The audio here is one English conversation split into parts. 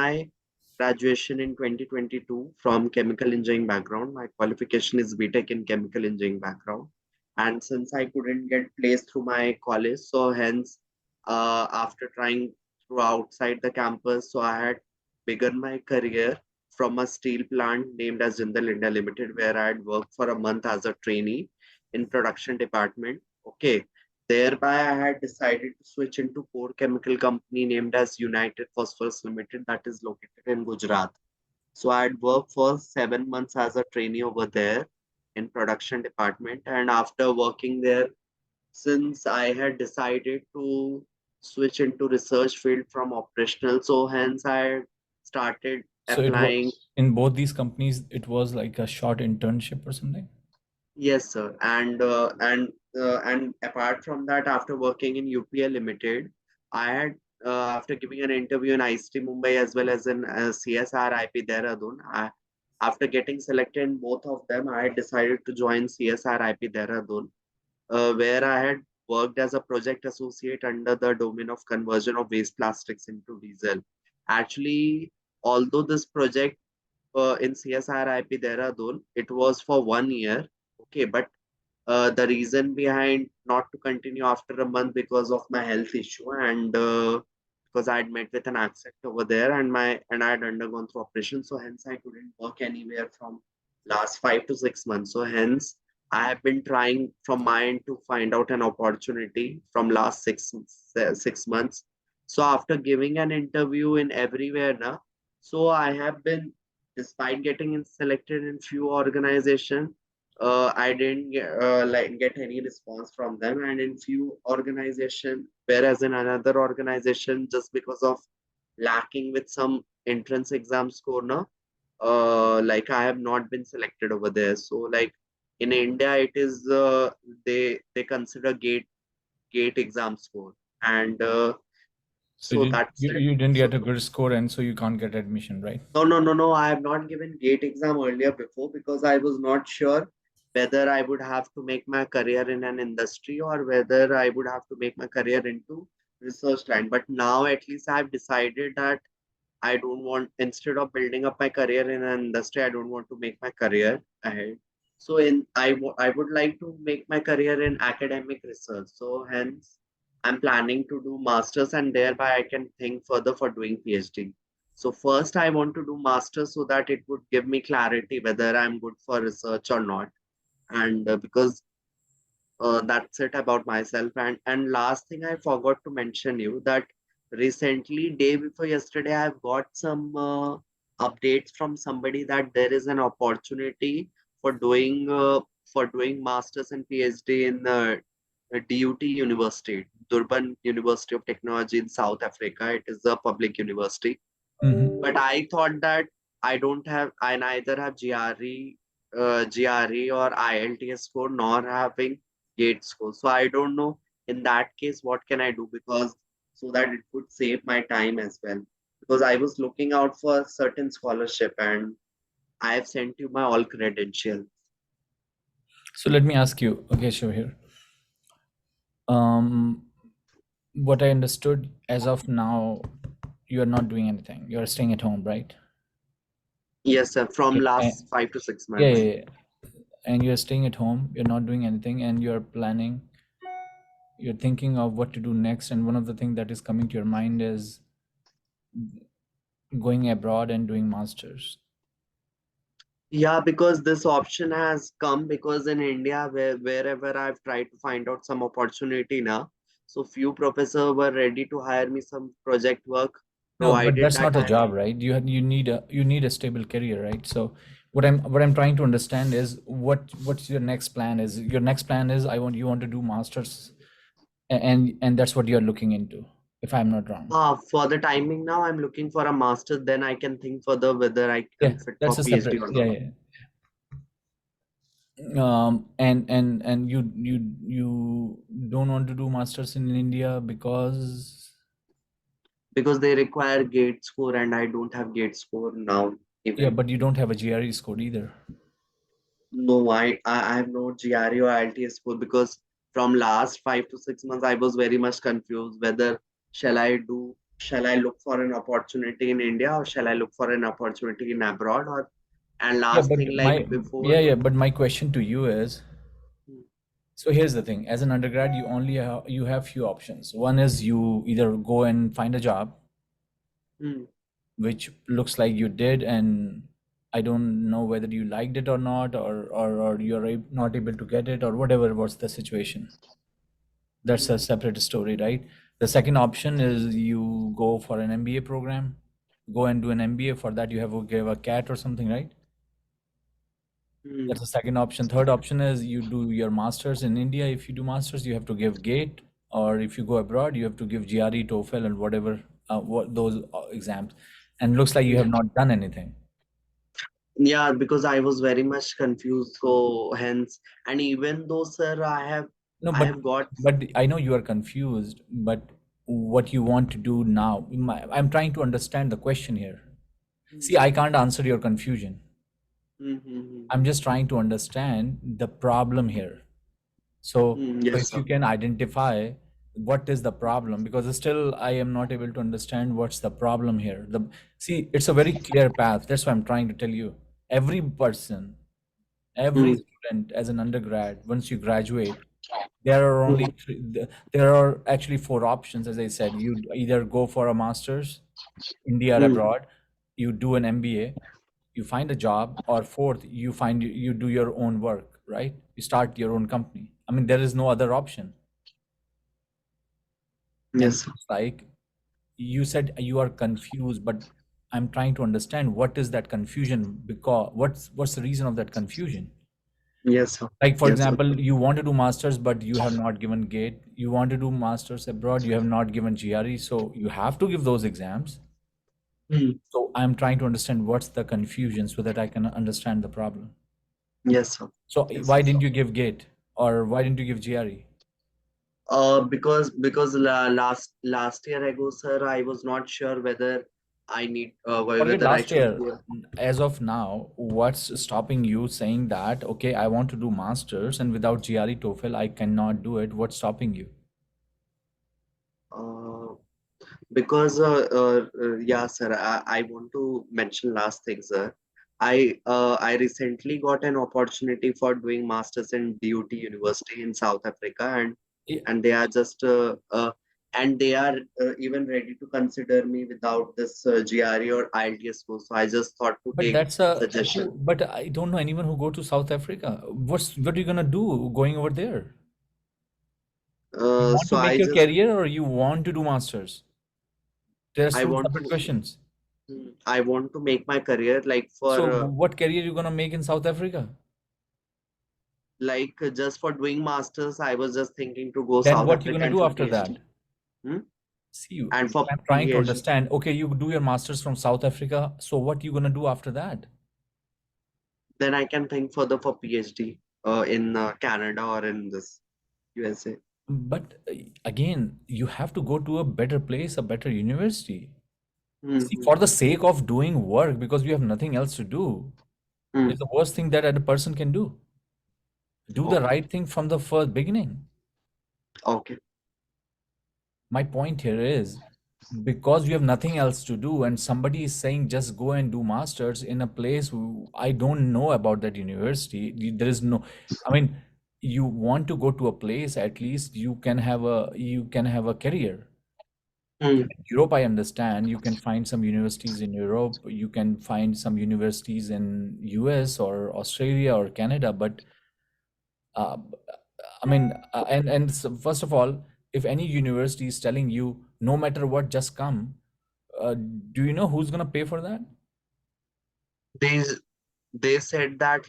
my graduation in 2022 from chemical engineering background. My qualification is BTech in chemical engineering background. And since I couldn't get placed through my college, so hence, after trying through outside the campus, so I had begun my career from a steel plant named as Jindal India Limited, where I had worked for a month as a trainee in production department. Okay. Thereby, I had decided to switch into core chemical company named as United Phosphorus Limited, that is located in Gujarat. So I had worked for 7 months as a trainee over there in production department, and after working there, since I had decided to switch into research field from operational, so hence I started So it was applying. in both these companies, it was like a short internship or something. Yes, sir. And apart from that, after working in UPL Limited, I had after giving an interview in IST Mumbai as well as in CSR IP Dehradun. After getting selected in both of them, I had decided to join CSR IP Dehradun, where I had worked as a project associate under the domain of conversion of waste plastics into diesel. Actually, although this project in CSR IP Dehradun, it was for 1 year. Okay, but the reason behind not to continue after a month because of my health issue and because I had met with an accident over there and I had undergone through operation, so hence I couldn't work anywhere from last 5 to 6 months. So hence I have been trying from my end to find out an opportunity from last 6 months. So after giving an interview in everywhere now, so I have been, despite getting selected in few organizations, I didn't get any response from them, and in few organization, whereas in another organization, just because of lacking with some entrance exam score, no, like I have not been selected over there. So like in India, it is they consider gate exam score, and So so that's it. you didn't So get a good score, and so you can't get admission, right? no. I have not given GATE exam earlier before because I was not sure whether I would have to make my career in an industry or whether I would have to make my career into research line. But now at least I've decided that I don't want, instead of building up my career in an industry, I don't want to make my career ahead. So I would like to make my career in academic research. So hence I'm planning to do masters and thereby I can think further for doing PhD. So first I want to do masters so that it would give me clarity whether I'm good for research or not. And because that's it about myself. And last thing I forgot to mention you that recently, day before yesterday, I've got some updates from somebody that there is an opportunity for doing masters and PhD in DUT University, Durban University of Technology in South Africa. It is a public university, but Mm-hmm. I thought that I neither have GRE or IELTS score nor having GATE score. So I don't know in that case what can I do because so that it would save my time as well. Because I was looking out for certain scholarship and I have sent you my all credentials. So let me ask you, okay, sure here. Um, what I understood as of now, you are not doing anything. You are staying at home, right? Yes, sir, from Okay. last 5 to 6 Yeah, months. yeah, yeah. And you're staying at home. You're not doing anything, and you're planning. You're thinking of what to do next, and one of the things that is coming to your mind is going abroad and doing masters. Yeah, because this option has come because in India, wherever I've tried to find out some opportunity now, so few professors were ready to hire me some project work, No, but provided that's that not a I. job, right? You need a stable career, right? So what I'm trying to understand is what's your next plan is. Your next plan is you want to do masters, and that's what you're looking into, if I'm not wrong. For the timing now, I'm looking for a master. Then I can think further whether I Yeah, can fit that's for a PhD separate. or Yeah, not. yeah. And you don't want to do masters in India because Because they require gate score, and I don't have gate score now. yeah, Even but you don't have a GRE score either. no, I have no GRE or IELTS score because from last 5 to 6 months I was very much confused whether shall I do shall I look for an opportunity in India or shall I look for an opportunity in abroad? Or and Yeah, last but thing, like my before. yeah, yeah, but my question to you is, Hmm, so here's the thing: as an undergrad, you have few options. One is you either go and find a job, hmm, which looks like you did, and I don't know whether you liked it or not, or you're not able to get it, or whatever was the situation. That's a hmm, separate story, right? The second option is you go for an MBA program, go and do an MBA. For that, you have to give a CAT or something, right? hmm. That's the second option. Third option is you do your masters in India. If you do masters, you have to give GATE, or if you go abroad, you have to give GRE, TOEFL, and whatever what those exams. And looks like you have not done anything. Yeah, because I was very much confused. So hence, and even though, sir, No, I have got. but I know you are confused. But what you want to do now? I'm trying to understand the question here. Hmm, See, I can't answer your confusion. hmm, hmm, hmm, I'm just trying to understand the problem here. So yes, if sir. you can identify what is the problem, because still I am not able to understand what's the problem here. See, it's a very clear path. That's what I'm trying to tell you. Every person, every Hmm, student as an undergrad, once you graduate, there are hmm, only there are actually four options. As I said, you either go for a master's, India or hmm, abroad, you do an MBA, you find a job, or fourth, you do your own work, right? You start your own company. I mean, there is no other option. And yes, sir. it's like you said you are confused, but I'm trying to understand what is that confusion, because what's the reason of that confusion? Yes, sir. Like, for Yes, sir. example, you want to do masters, but you have not given GATE. You want to do masters abroad, you have not given GRE, so you have to give those exams. Hmm, So I'm trying to understand what's the confusion so that I can understand the problem. yes, sir. So Yes, why sir. didn't you give GATE, or why didn't you give GRE? Because last year ago, sir, I was not sure whether I need Forget whether I last should year. go. As of now, what's stopping you saying that, okay, I want to do masters and without GRE TOEFL, I cannot do it? What's stopping you? Uh, because yeah, sir, I want to mention last thing, sir. I recently got an opportunity for doing masters in DUT University in South Africa, Yeah, and they are just and they are even ready to consider me without this GRE or IELTS score. So I just thought to but take that's a suggestion. who, but I don't know anyone who go to South Africa. What are you gonna do going over there? You want So to make I your just career or you want to do masters? There's I two want separate to questions. I want to make my career So what career you gonna make in South Africa? just for doing masters. I was just thinking to go Then South what you Africa gonna and do for after PhD. that? Hmm? See, you, And for I'm trying to PhD. understand. Okay, you do your masters from South Africa. So what you gonna do after that? Then I can think further for PhD in Canada or in this USA. But again, you have to go to a better place, a better university. See, Hmm. for the sake of doing work, because you have nothing else to do, Hmm. is the worst thing that a person can do. Do the Okay. right thing from the first beginning. Okay. My point here is, because you have nothing else to do and somebody is saying just go and do masters in a place I don't know about that university. There is no, I mean, you want to go to a place, at least you can have a career. Hmm. Europe, I understand, you can find some universities in Europe, you can find some universities in US or Australia or Canada, but uh, I mean, first of all, if any university is telling you no matter what, just come, do you know who's gonna pay for that? They they said that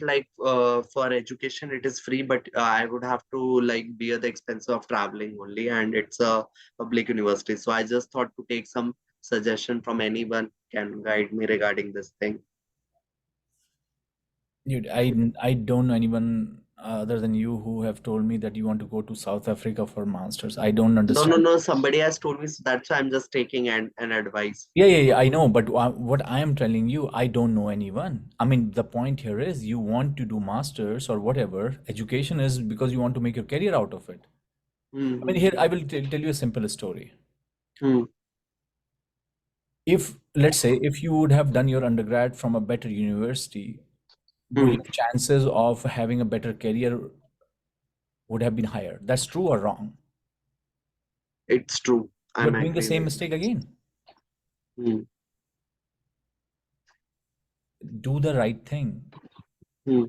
for education it is free, but I would have to bear the expense of traveling only, and it's a public university. So I just thought to take some suggestion from anyone can guide me regarding this thing. Dude, I don't know anyone other than you who have told me that you want to go to South Africa for masters. I don't No, no, understand. no. Somebody has told me, so that's why I'm just taking an advice. Yeah, yeah, yeah, I know, but what I am telling you, I don't know anyone. I mean, the point here is you want to do masters or whatever. Education is because you want to make your career out of it. I mean, here Mm-hmm. I will tell you a simple story. Hmm. If, let's say, if you would have done your undergrad from a better university, would Hmm. your chances of having a better career would have been higher? That's true or wrong? It's true. You're I'm doing the agree same with you. mistake again. Hmm. Do the right thing. Hmm.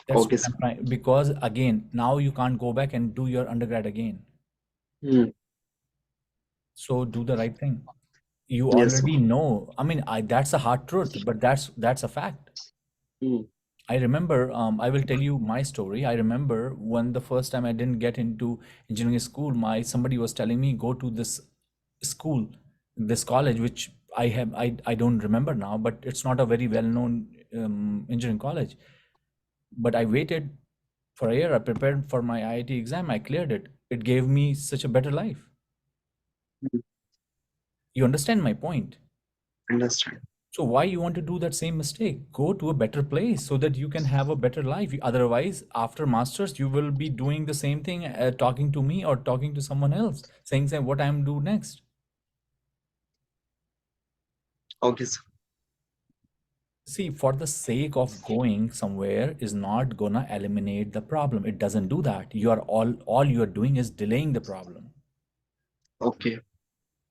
That's Okay, what sir. I'm trying, because again, now you can't go back and do your undergrad again. Hmm. So do the right thing. You Yes, sir. already know. I mean, that's a hard truth, but that's a fact. Hmm. I remember, I will tell you my story. I remember when the first time I didn't get into engineering school, my somebody was telling me go to this school, this college, which I don't remember now, but it's not a very well-known engineering college. But I waited for a year. I prepared for my IIT exam. I cleared it. It gave me such a better life. Hmm. You understand my point? Understand. So why you want to do that same mistake? Go to a better place so that you can have a better life. Otherwise, after masters, you will be doing the same thing, talking to me or talking to someone else, saying what I'm do next. Okay, sir. See, for the sake of going somewhere is not gonna eliminate the problem. It doesn't do that. You are all you are doing is delaying the problem. Okay.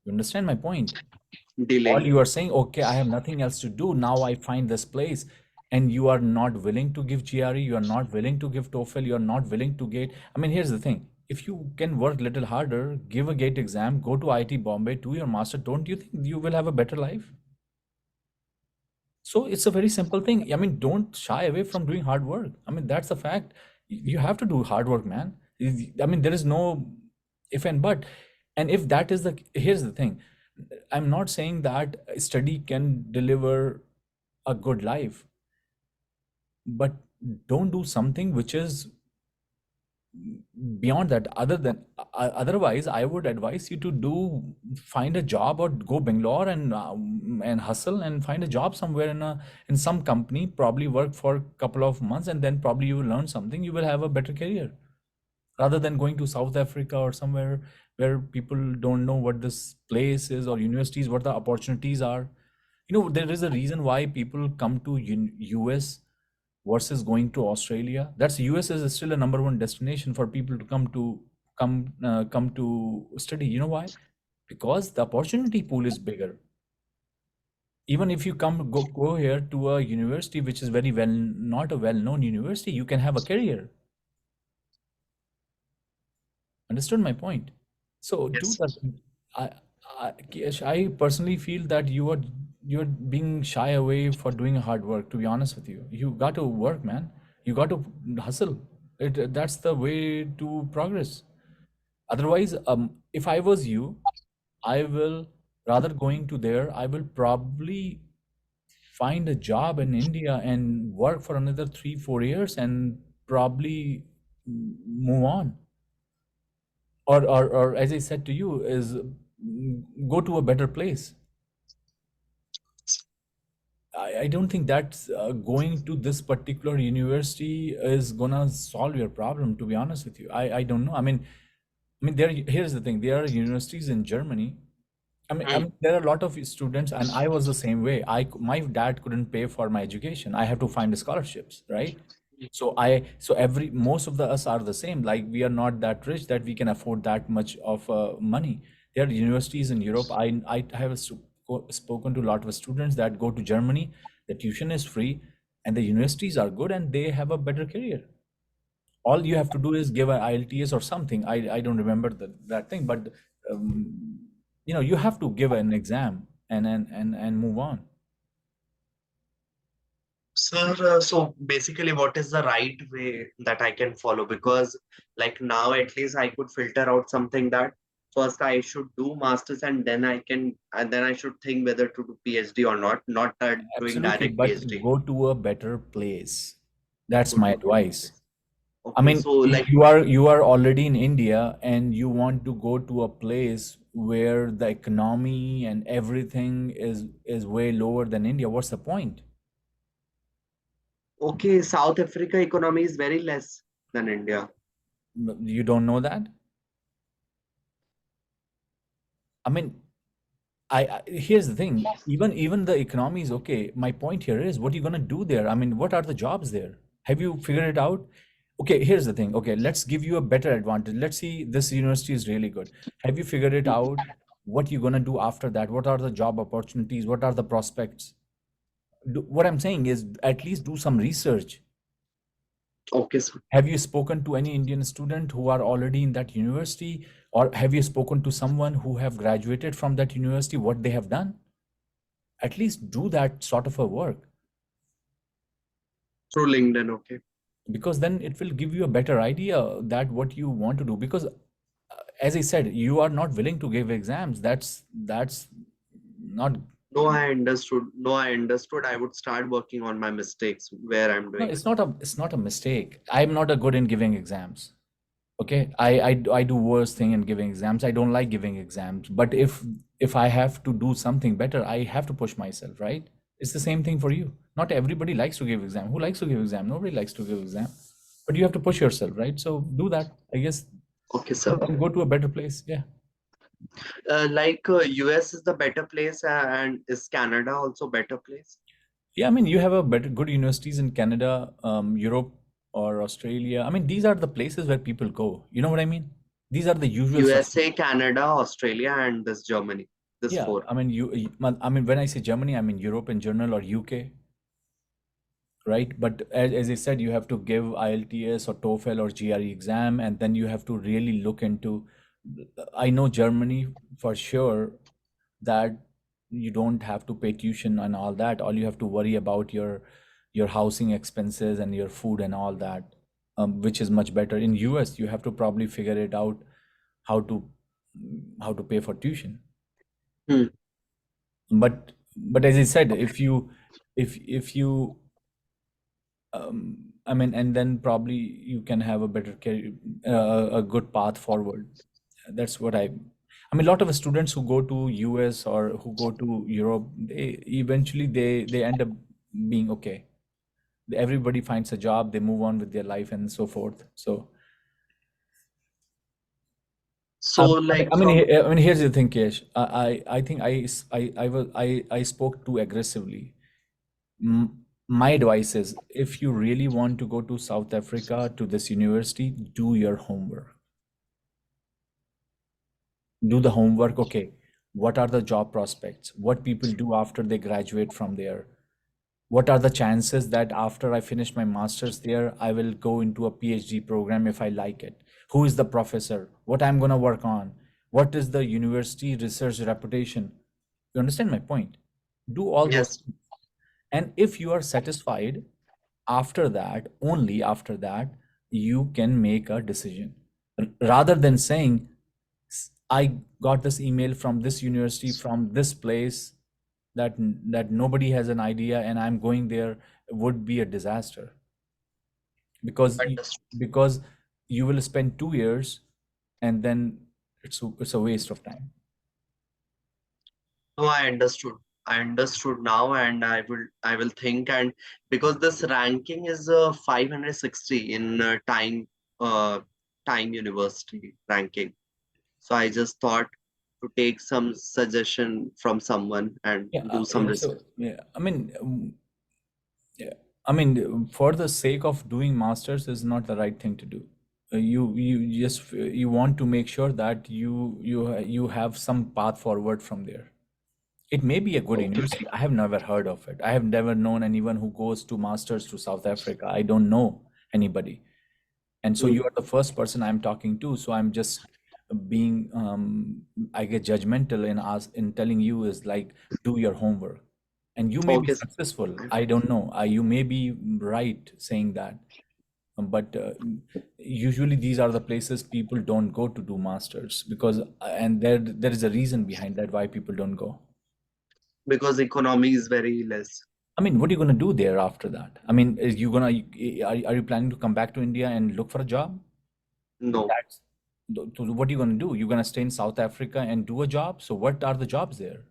You understand my point? All Delaying. you are saying, okay, I have nothing else to do, now I find this place, and you are not willing to give GRE, you are not willing to give TOEFL, you are not willing to get. I mean, here's the thing: if you can work little harder, give a gate exam, go to IT Bombay, do your master, don't you think you will have a better life? So it's a very simple thing. I mean, don't shy away from doing hard work. I mean, that's a fact. You have to do hard work, man. I mean, there is no if and but. And if that is the, here's the thing. I'm not saying that study can deliver a good life, but don't do something which is beyond that. Otherwise, I would advise you to find a job or go Bangalore and hustle and find a job somewhere in some company, probably work for a couple of months, and then probably you will learn something, you will have a better career, rather than going to South Africa or somewhere where people don't know what this place is, or universities, what the opportunities are. There is a reason why people come to US versus going to Australia. That's US is still a number one destination for people to come to study. You know why? Because the opportunity pool is bigger. Even if you go here to a university which is very well, not a well-known university, you can have a career. Understood my point? So do Yes. that. I, Kish, I personally feel that you're being shy away for doing hard work. To be honest with you, you got to work, man. You got to hustle. That's the way to progress. Otherwise, if I was you, I will, rather going to there, I will probably find a job in India and work for another 3 4 years and probably move on. Or as I said to you, is go to a better place. I don't think that going to this particular university is gonna solve your problem. To be honest with you, I don't know. I mean, here's the thing: there are universities in Germany. I Hmm. mean, there are a lot of students, and I was the same way. My dad couldn't pay for my education. I have to find scholarships, right? So every most of us are the same. Like, we are not that rich that we can afford that much of money. There are universities in Europe. I have spoken to a lot of students that go to Germany. The tuition is free, and the universities are good, and they have a better career. All you have to do is give an IELTS or something. I don't remember that thing, but um, you have to give an exam and move on. Sir, so basically, what is the right way that I can follow? Because, like now, at least I could filter out something that first I should do masters, and then I should think whether to do PhD or not. Not doing Absolutely, direct but PhD. go to a better place. That's Go my to a better advice. place. I Okay, mean, so like, you are already in India and you want to go to a place where the economy and everything is way lower than India. What's the point? okay, South Africa economy is very less than India. You don't know that? I mean, Here's the thing. Even the economy is okay. My point here is, what are you gonna do there? I mean, what are the jobs there? Have you figured it out? Okay, here's the thing. Okay, let's give you a better advantage. Let's see, this university is really good. Have you figured it out? What you gonna do after that? What are the job opportunities? What are the prospects? What I'm saying is, at least do some research. Okay, sir. Have you spoken to any Indian student who are already in that university, or have you spoken to someone who have graduated from that university, what they have done? At least do that sort of a work, Through LinkedIn. Okay. because then it will give you a better idea that what you want to do. Because as I said, you are not willing to give exams. That's not. No, I understood. No, I understood. I would start working on my mistakes where I'm No, doing. it's not a mistake. I'm not a good in giving exams. Okay, I do worse thing in giving exams. I don't like giving exams, but if I have to do something better, I have to push myself, right? It's the same thing for you. Not everybody likes to give exam. Who likes to give exam? Nobody likes to give exam, but you have to push yourself, right? So do that, I guess, Okay, sir. and go to a better place. Yeah. US is the better place, and is Canada also better place? Yeah, I mean, you have a better good universities in Canada, Europe, or Australia. I mean, these are the places where people go, you know what I mean? These are the usual USA, Canada, Australia, and this Germany. This Yeah, four. I mean, I mean, when I say Germany, I mean Europe in general, or UK, right? But as I said, you have to give IELTS or TOEFL or GRE exam, and then you have to really look into. I know Germany for sure that you don't have to pay tuition and all that. All you have to worry about your housing expenses and your food and all that, which is much better. In US, you have to probably figure it out how to how to pay for tuition. Hmm. But as I said, if you I mean, and then probably you can have a better career, a good path forward. That's what I mean, a lot of students who go to US or who go to Europe, they eventually they end up being okay. Everybody finds a job, they move on with their life and so forth. So So, like from I mean, here's the thing, Kesh. I think I spoke too aggressively. My advice is, if you really want to go to South Africa to this university, do your homework. Do the homework. Okay, what are the job prospects? What people do after they graduate from there? What are the chances that after I finish my master's there, I will go into a PhD program if I like it? Who is the professor? What I'm going to work on? What is the university research reputation? You understand my point? Do all those yes, things. And if you are satisfied, after that, only after that, you can make a decision. Rather than saying, I got this email from this university, from this place, that nobody has an idea, and I'm going there, would be a disaster, because understood. because you will spend 2 years, and then it's a waste of time. No, I understood. I understood now, and I will think. And because this ranking is 560 in uh, Time University ranking, so I just thought to take some suggestion from someone and do some Yeah, research. so yeah, I mean, yeah, I mean, for the sake of doing masters is not the right thing to do. You just you want to make sure that you have some path forward from there. It may be a good Okay. university. I have never heard of it. I have never known anyone who goes to masters to South Africa. I don't know anybody. And so Hmm. you are the first person I'm talking to. So I'm just being, I get judgmental in telling you is like, do your homework, and you may be Okay, sir. successful. I don't know. You may be right saying that, but usually these are the places people don't go to do masters, because and there is a reason behind that why people don't go. Because economy is very less. I mean, what are you going to do there after that? I mean, are you planning to come back to India and look for a job? No. That's what are you going to do? You're going to stay in South Africa and do a job? So what are the jobs there?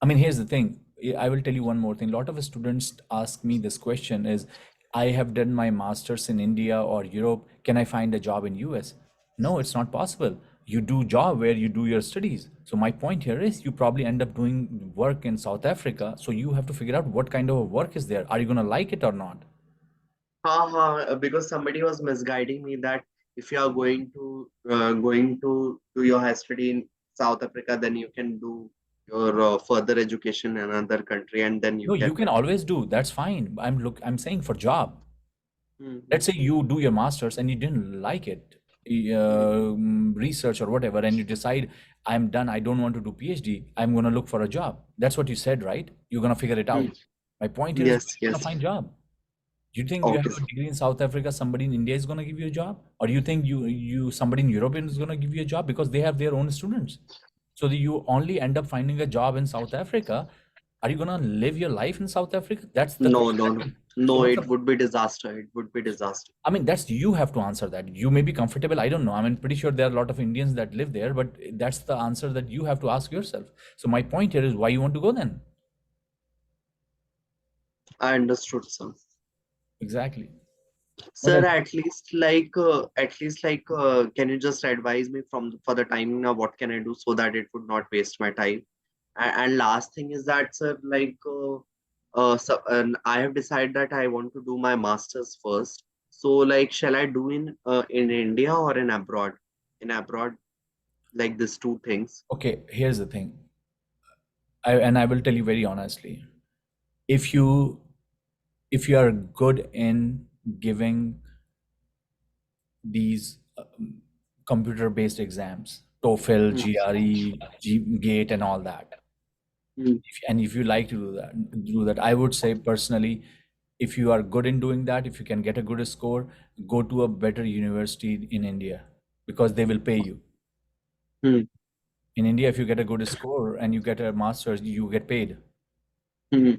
I mean, here's the thing. I will tell you one more thing. A lot of students ask me this question is, I have done my master's in India or Europe. Can I find a job in US? No, it's not possible. You do job where you do your studies. So my point here is you probably end up doing work in South Africa. So you have to figure out what kind of work is there. Are you going to like it or not? Because somebody was misguiding me that if you are going to do your high study in South Africa, then you can do your further education in another country, and then you No, you get can better. always do. That's fine. I'm saying for job. Hmm. Let's say you do your masters and you didn't like it, Hmm. research or whatever, and you decide I'm done, I don't want to do PhD, I'm going to look for a job. That's what you said, right? You're going to figure it Hmm. out. My point here is, Yes, where are you going to yes. find job? You think you Okay. have a degree in South Africa, somebody in India is going to give you a job? Or you think you somebody in Europe is going to give you a job because they have their own students? So that you only end up finding a job in South Africa. Are you going to live your life in South Africa? That's the No, question no, that no. will. So No, what's it the, would be disaster. It would be disaster. I mean, that's you have to answer that. You may be comfortable. I don't know. I mean, pretty sure there are a lot of Indians that live there, but that's the answer that you have to ask yourself. So my point here is why you want to go then? I understood, sir. Exactly. What Sir, else? at least like, can you just advise me for the timing now? What can I do so that it would not waste my time? And last thing is that, sir, and I have decided that I want to do my masters first. So, like, shall I do in India or in abroad? In abroad, like these two things. Okay, here's the thing. And I will tell you very honestly. If you if you are good in giving these computer-based exams, TOEFL, Hmm, GRE, GATE, and all that, hmm, and if you like to do that, I would say personally, if you are good in doing that, if you can get a good score, go to a better university in India, because they will pay you. hmm, In India, if you get a good score and you get a master's, you get paid, hmm,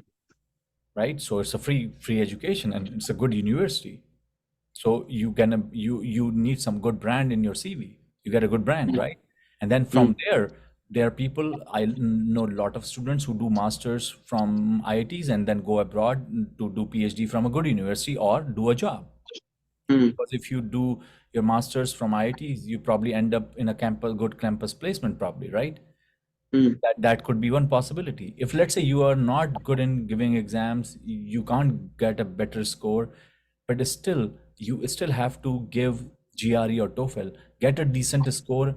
right? So it's a free education and it's a good university. So you need some good brand in your CV. You get a good brand, hmm, right? And then hmm, from there are people, I know a lot of students who do masters from IITs and then go abroad to do PhD from a good university or do a job. hmm, Because if you do your masters from IITs, you probably end up in a good campus placement, probably, right? hmm. That could be one possibility. If let's say you are not good in giving exams, you can't get a better score, but still you still have to give GRE or TOEFL, get a decent score,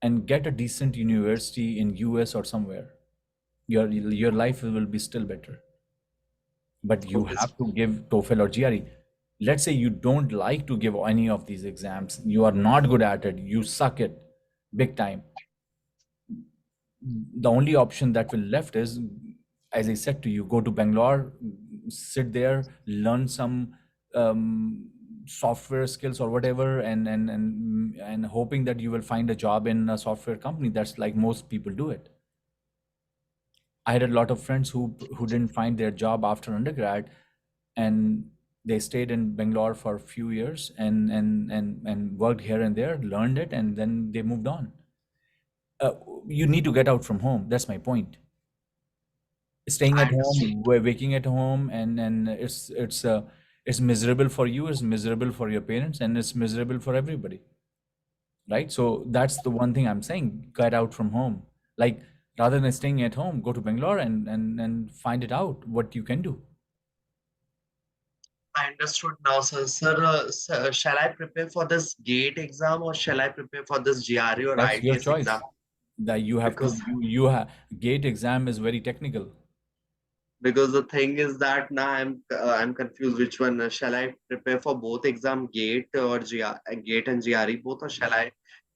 and get a decent university in US or somewhere. Your life will be still better. But you Okay, sir. have to give TOEFL or GRE. Let's say you don't like to give any of these exams, you are not good at it, you suck it big time. The only option that will left is, as I said to you, go to Bangalore, sit there, learn some software skills or whatever, and hoping that you will find a job in a software company. That's like most people do it. I had a lot of friends who didn't find their job after undergrad, and they stayed in Bangalore for a few years and worked here and there, learned it, and then they moved on. uh, you need to get out from home. That's my point. Staying I at understood. home, waking at home, and it's miserable for you, it's miserable for your parents, and it's miserable for everybody, right? So that's the one thing I'm saying, get out from home. Like, rather than staying at home, go to Bangalore and find it out what you can do. I understood now, sir. Sir, shall I prepare for this GATE exam or shall I prepare for this GRE or That's your ITS choice. exam? That you have to Because you have gate exam is very technical. because the thing is that now I'm confused. Which one shall I prepare for both exam, GATE or GATE and GRE both, or shall I?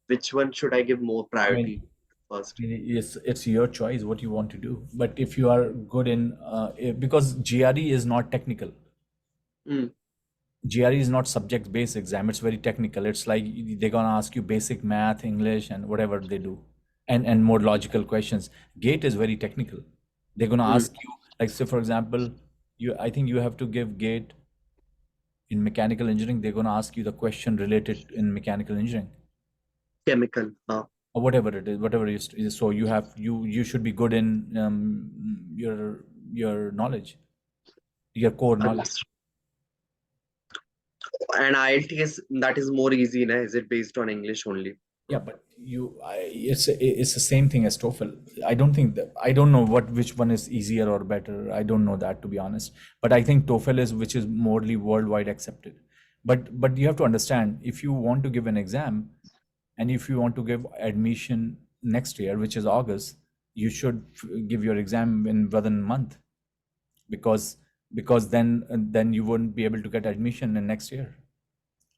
Which one should I give more I mean, priority first? it's your choice what you want to do. But if you are good in because GRE is not technical. Mm, GRE is not subject based exam. It's very technical. It's like they're gonna ask you basic math, English, and whatever they do, and more logical questions. GATE is very technical. They're gonna mm, ask you, like, say for example, you I think you have to give GATE in mechanical engineering. They're gonna ask you the question related in mechanical engineering chemical. or whatever it is, whatever it is. So you should be good in your knowledge, your core knowledge. Understood. And IELTS, that is more easy, na? Is it based on English only? Yeah, but it's the same thing as TOEFL. I don't think that I don't know which one is easier or better. I don't know that, to be honest. But I think TOEFL is which is morely worldwide accepted. But you have to understand, if you want to give an exam and if you want to give admission next year, which is August, you should give your exam in within a month, because then you won't be able to get admission in next year,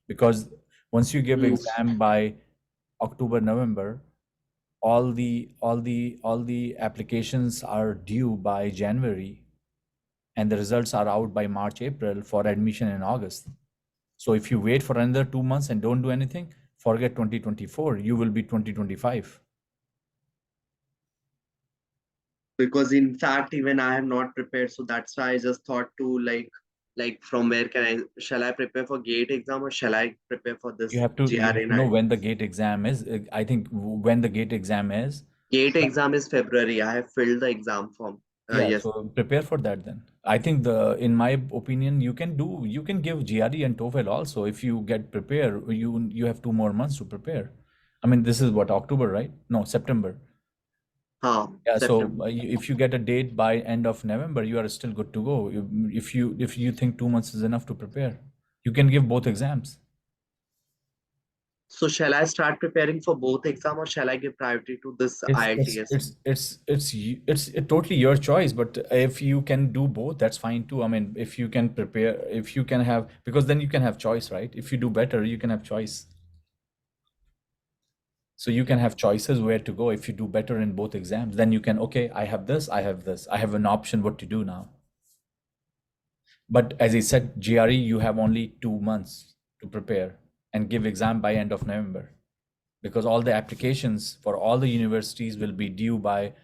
because once you give Mm, exam by October, November, all the applications are due by January, and the results are out by March, April for admission in August. So if you wait for another 2 months and don't do anything, forget 2024, you will be 2025. because in fact, even I have not prepared, so that's why I just thought to like from where can shall I prepare for GATE exam or shall I prepare for this You have GRE to know 9? when the gate exam is. I think when the gate exam is. GATE exam is February. I have filled the exam form. Yeah, Yes. so prepare for that then. I think in my opinion, you can give GRE and TOEFL also if you get prepare. You have 2 more months to prepare. I mean, this is what, October, right? No, September. Yeah, so September. if you get a date by end of November, you are still good to go. If you think 2 months is enough to prepare, you can give both exams. So shall I start preparing for both exam or shall I give priority to this It's it's IELTS? it's it's it's totally your choice. But if you can do both, that's fine too. I mean, if you can prepare, if you can have, because then you can have choice, right? If you do better, you can have choice. So you can have choices where to go. If you do better in both exams, then you can, okay, I have this, I have this, I have an option what to do now. But as I said, GRE, you have only 2 months to prepare and give exam by end of November, because all the applications for all the universities will be due by,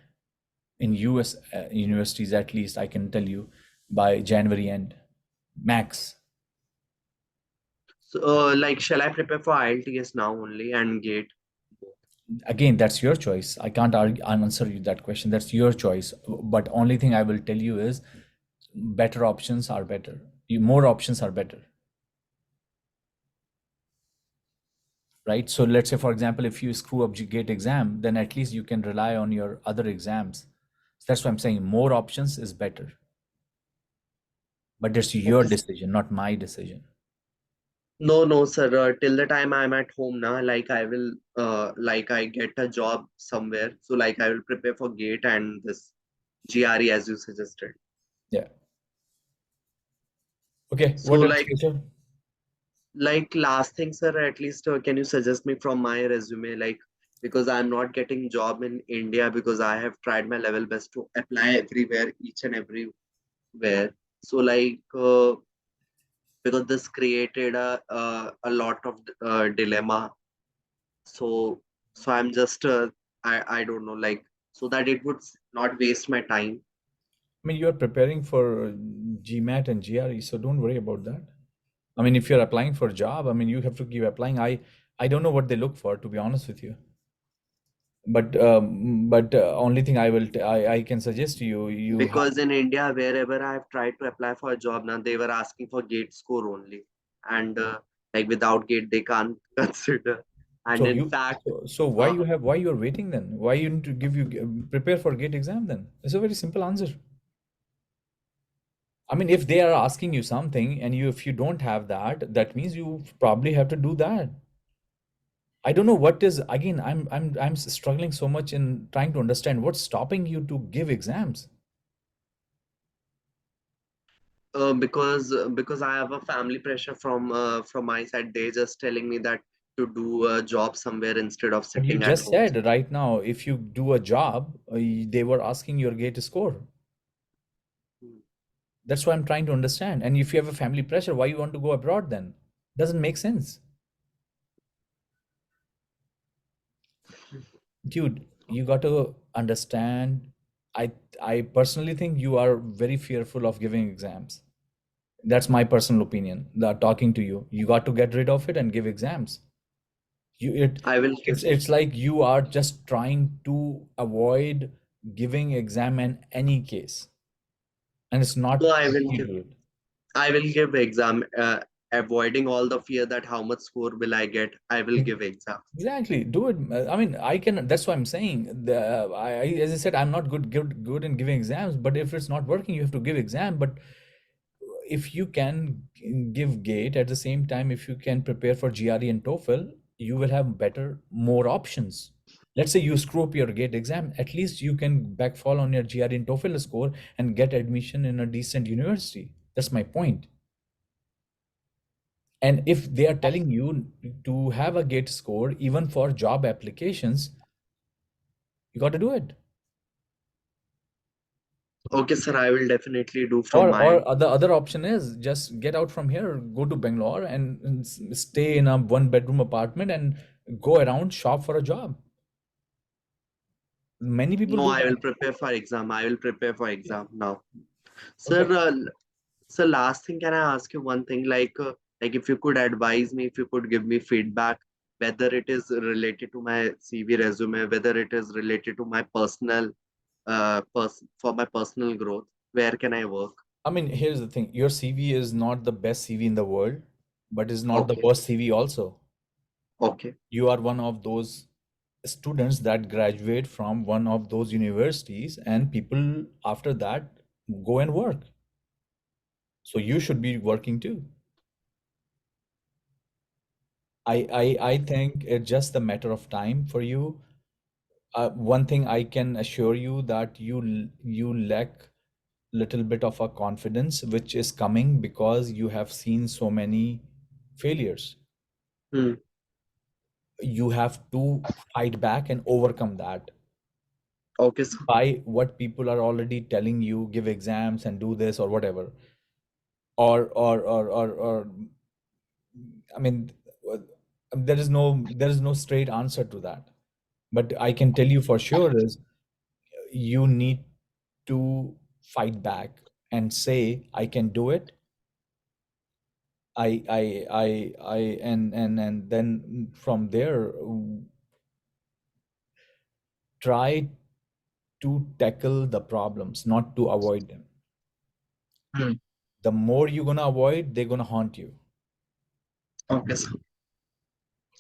in US universities at least, I can tell you, by January end, max. So like shall I prepare for IELTS now only and GATE? Again, that's your choice. I can't answer you that question. That's your choice. But only thing I will tell you is better options are better. More options are better, right? So let's say, for example, if you screw up GATE exam, then at least you can rely on your other exams. So that's why I'm saying more options is better. But it's your Okay. decision, not my decision. No, no, sir. Till the time I'm at home now, like I will, like I get a job somewhere. So like I will prepare for GATE and this GRE as you suggested. Yeah. Okay. So What else, Keshav? like last thing, sir, at least can you suggest me from my resume, like because I'm not getting job in India because I have tried my level best to apply everywhere, each and everywhere. So like because this created a lot of dilemma. So so I'm just I don't know, like so that it would not waste my time. I mean, you're preparing for GMAT and GRE, so don't worry about that. I mean, if you're applying for a job, I mean, you have to keep applying. I don't know what they look for, to be honest with you. But only thing I can suggest to you, you have. Because in India, wherever I've tried to apply for a job now, they were asking for gate score only, and like without gate they can't consider. And So in you fact, so uh, why you're waiting then? Why you need to prepare for GATE exam then? It's a very simple answer. I mean, if they are asking you something and if you don't have that, that means you probably have to do that. I don't know what is, again, I'm struggling so much in trying to understand what's stopping you to give exams. because I have a family pressure from my side, they just telling me that to do a job somewhere instead of But you sitting at just home. said right now, if you do a job, they were asking your GATE score. That's why I'm trying to understand. And if you have a family pressure, why you want to go abroad then? Doesn't make sense. Dude, you got to understand. I I personally think you are very fearful of giving exams. That's my personal opinion. That talking to you, you got to get rid of it and give exams. You it I will give. it's like you are just trying to avoid giving exam in any case, and it's No, not I will you give. do it. I will give exam. avoiding all the fear that how much score will I get, I will give exam. Exactly, do it. I mean, I can. That's what I'm saying. As I said, I'm not good in giving exams. But if it's not working, you have to give exam. But if you can give gate at the same time, if you can prepare for GRE and TOEFL, you will have better, more options. Let's say you screw up your gate exam, at least you can backfall on your GRE and TOEFL score and get admission in a decent university. That's my point. And if they are telling you to have a gate score even for job applications, you got to do it. Okay, sir, I will definitely do from my end. Or the other option is just get out from here, go to Bangalore and stay in a one bedroom apartment and go around shop for a job. Many people No, do I will that. prepare for exam. I will prepare for Yeah. exam now. Sir, Okay. so last thing, can I ask you one thing? Like if you could advise me, if you could give me feedback, whether it is related to my CV resume, whether it is related to my personal, for my personal growth, where can I work? I mean, here's the thing. Your CV is not the best CV in the world, but is not the Okay, worst CV also. okay. You are one of those students that graduate from one of those universities, and people after that go and work. So you should be working too. I think it's just a matter of time for you. One thing I can assure you that you lack little bit of a confidence, which is coming because you have seen so many failures. Hmm. You have to fight back and overcome that Okay, sir. by what people are already telling you, give exams and do this or whatever. Or I mean, uh, there is no straight answer to that. But I can tell you for sure is you need to fight back and say, I can do it. I and then from there try to tackle the problems, not to avoid them. Hmm. The more you're gonna avoid, they're gonna haunt you. Okay, sir.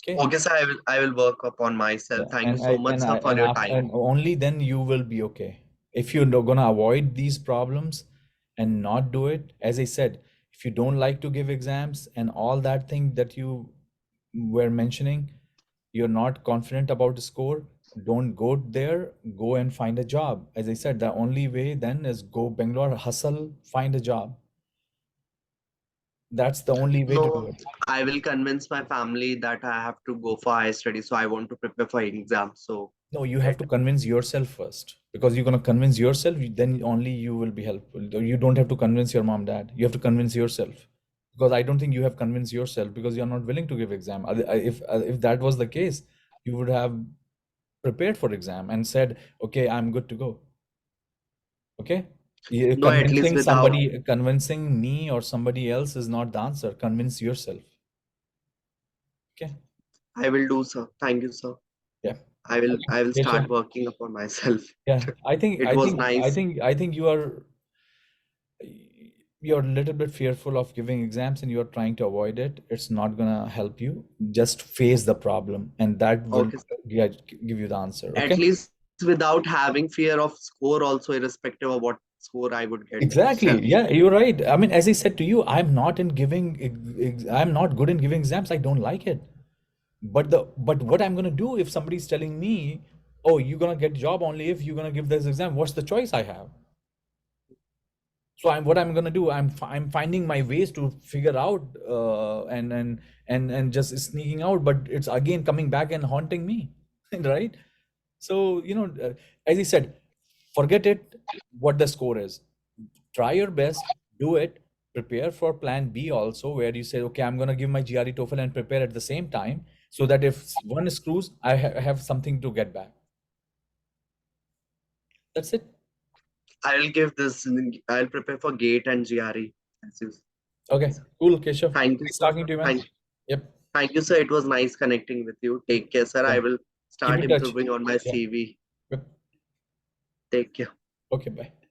Okay. Okay, sir. I will work upon myself. Yeah, Thank you so much, sir, for your time. and only then you will be okay. If you're not gonna avoid these problems and not do it, as I said, if you don't like to give exams and all that thing that you were mentioning, you're not confident about the score, don't go there, go and find a job. As I said, the only way then is go Bangalore, hustle, find a job. That's the only way to do No, it. I will convince my family that I have to go for higher study. So I want to prepare for exams. So, No, you have right. to convince yourself first because you're going to convince yourself, then only you will be helpful. You don't have to convince your mom, dad. You have to convince yourself because I don't think you have convinced yourself because you're not willing to give exam. If that was the case, you would have prepared for exam and said, okay, I'm good to go. Okay. No, at least without, Convincing me or somebody else is not the answer. Convince yourself. Okay. I will do, sir. Thank you, sir. Yeah. I will start Keshav, working upon myself. yeah. It was nice. I think you're a little bit fearful of giving exams and you're trying to avoid it. It's not gonna help you. Just face the problem, and that will Okay, sir. give you the answer. At Okay. least without having fear of score, also irrespective of what score I would get Exactly. itself. Yeah, you're right. I mean, as I said to you, I'm not good in giving exams. I don't like it. But what I'm gonna do if somebody's telling me, oh, you're gonna get job only if you're gonna give this exam, what's the choice I have? So I'm gonna do, I'm finding my ways to figure out and just sneaking out, but it's again coming back and haunting me. Right? So as I said, forget it what the score is. Try your best, do it, prepare for plan B also, where you say, okay, I'm gonna give my GRE TOEFL and prepare at the same time, so that if one screws, I have something to get back. That's it. I will give this. I'll prepare for GATE and GRE. As you- Okay, Okay, sir. cool, Keshav. Thank you, Nice sir. talking to you, man. Thank, Yep. thank you, sir. It was nice connecting with you. Take care, sir. I Yeah. will Keep start in touch. improving on my Yeah. CV. Yep. Take care. Okay, bye.